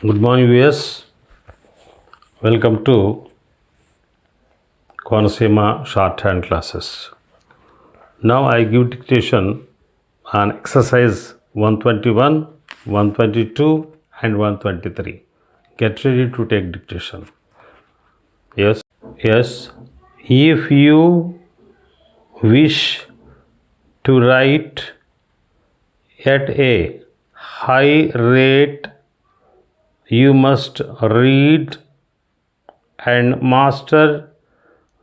Good morning, viewers. Welcome to Konasema shorthand classes. Now I give dictation on exercise 121, 122 and 123. Get ready to take dictation. Yes, yes. If you wish to write at a high rate, you must read and master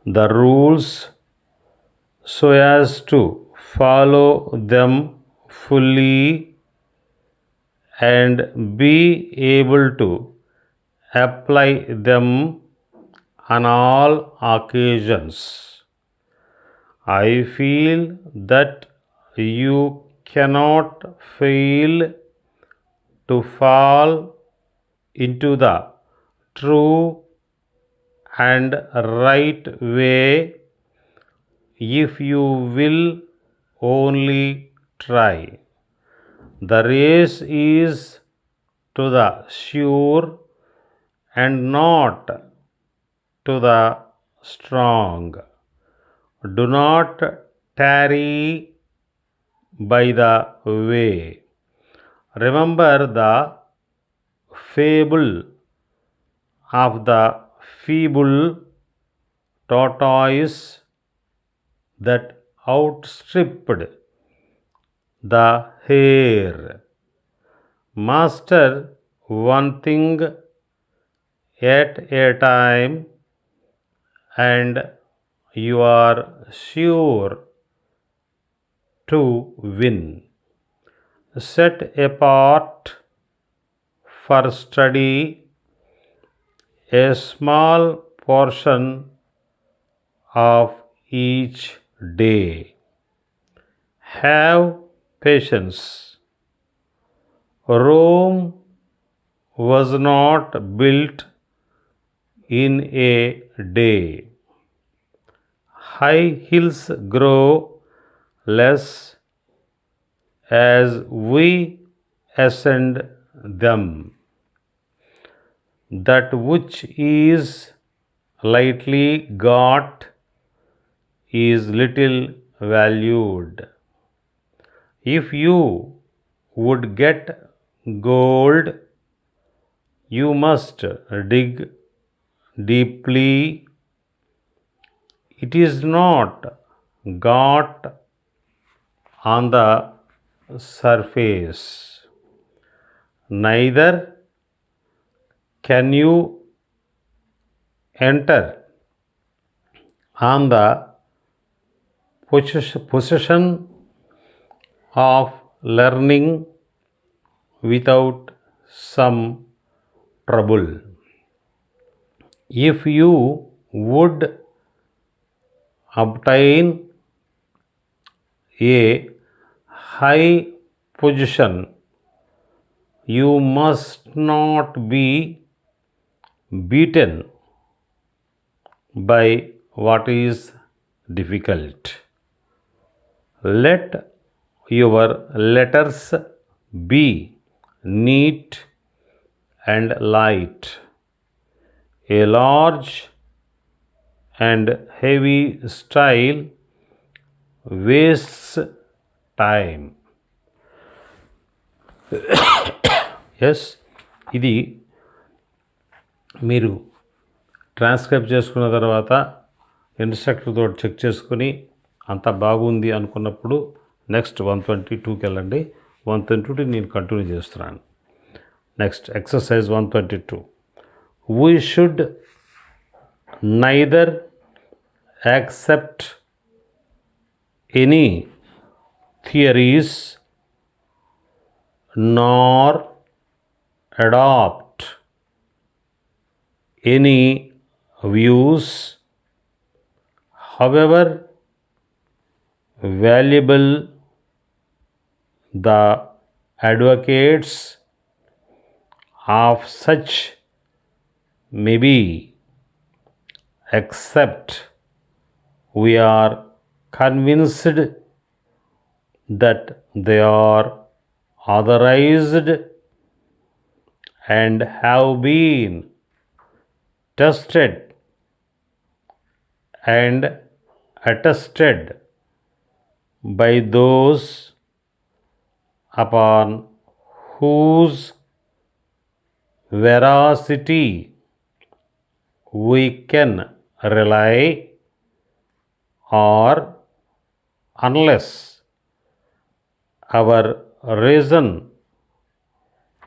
the rules so as to follow them fully and be able to apply them on all occasions. I feel that you cannot fail to fall into the true and right way if you will only try. The race is to the sure and not to the strong. Do not tarry by the way. Remember the fable of the feeble tortoise that outstripped the hare. Master one thing at a time, and you are sure to win. Set apart for study a small portion of each day. Have patience. Rome was not built in a day. High hills grow less as we ascend them. That which is lightly got is little valued. If you would get gold, you must dig deeply. It is not got on the surface. Neither can you enter on the possession of learning without some trouble. If you would obtain a high position, you must not be beaten by what is difficult. Let your letters be neat and light. A large and heavy style wastes time. Yes ఇది మీరు transcribe చేసుకున్న తర్వాత ఇన్స్ట్రక్టర్తో check చేసుకుని అంత బాగుంది అనుకున్నప్పుడు next 122కి వెళ్ళండి. 122 నేను కంటిన్యూ చేస్తున్నాను. Next exercise 122. We should neither accept any theories nor adopt any views, however valuable the advocates of such may be, except we are convinced that they are authorized and have been tested and attested by those upon whose veracity we can rely, or unless our reason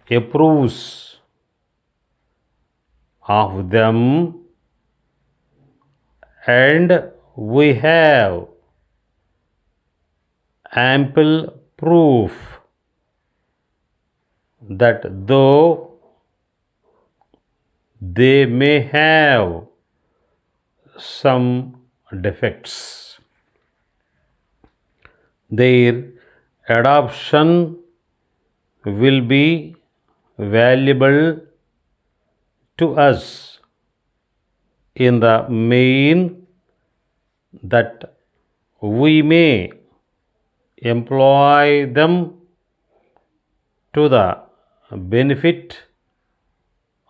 approves of them and we have ample proof that though they may have some defects, their adoption will be valuable to us in the main, that we may employ them to the benefit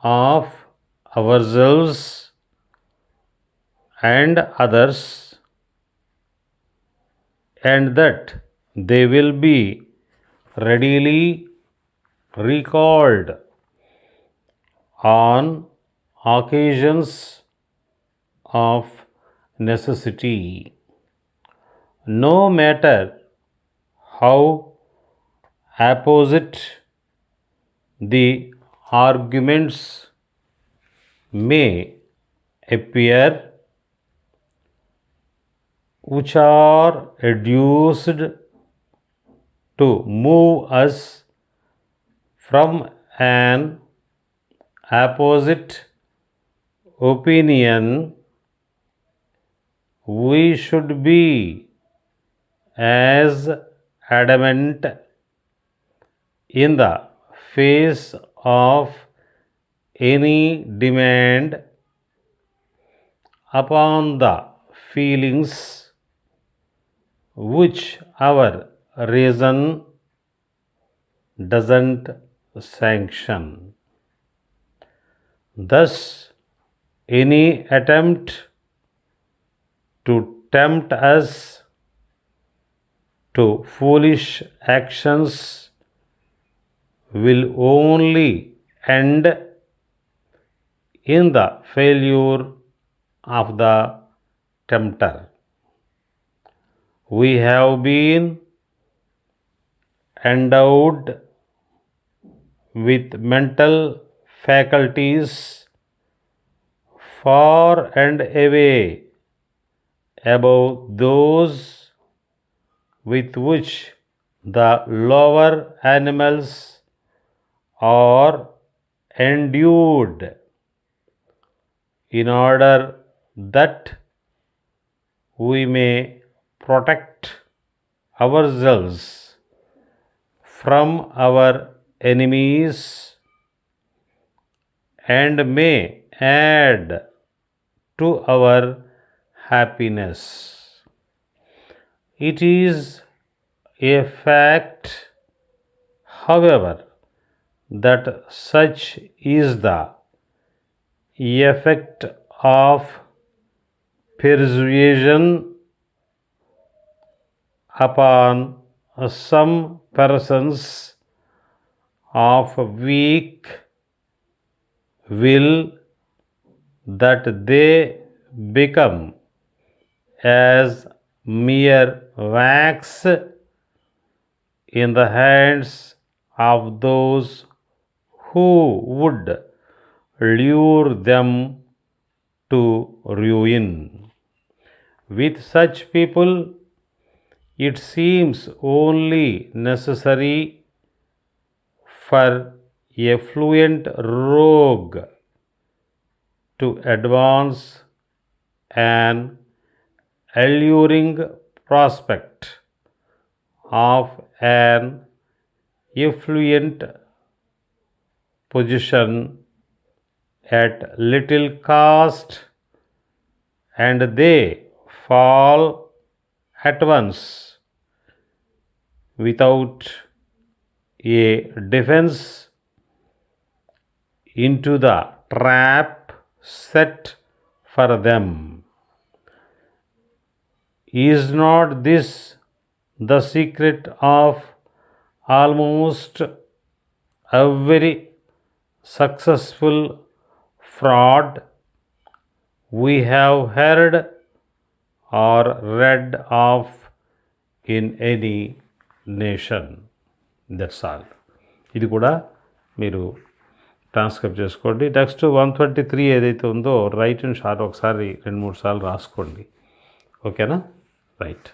of ourselves and others, and that they will be readily recalled on occasions of necessity. No matter how opposite the arguments may appear, which are adduced to move us from an opposite opinion, we should be as adamant in the face of any demand upon the feelings which our reason doesn't sanction. Thus, any attempt to tempt us to foolish actions will only end in the failure of the tempter. We have been endowed with mental faculties far and away above those with which the lower animals are endued, in order that we may protect ourselves from our enemies and may add to our happiness. It is a fact, however, that such is the effect of persuasion upon some persons of weak will, that they become as mere wax in the hands of those who would lure them to ruin. With such people, it seems only necessary for a fluent rogue to advance an alluring prospect of an affluent position at little cost, and they fall at once without a defense into the trap set for them. Is not this the secret of almost every successful fraud we have heard or read of in any nation? That's all. ఇది కూడా మీరు transcribe చేసుకోండి. Next 133 ఏదైతే ఉందో right and short ఒకసారి 2-3 సార్లు రాసుకోండి. ఓకేనా? రైట్.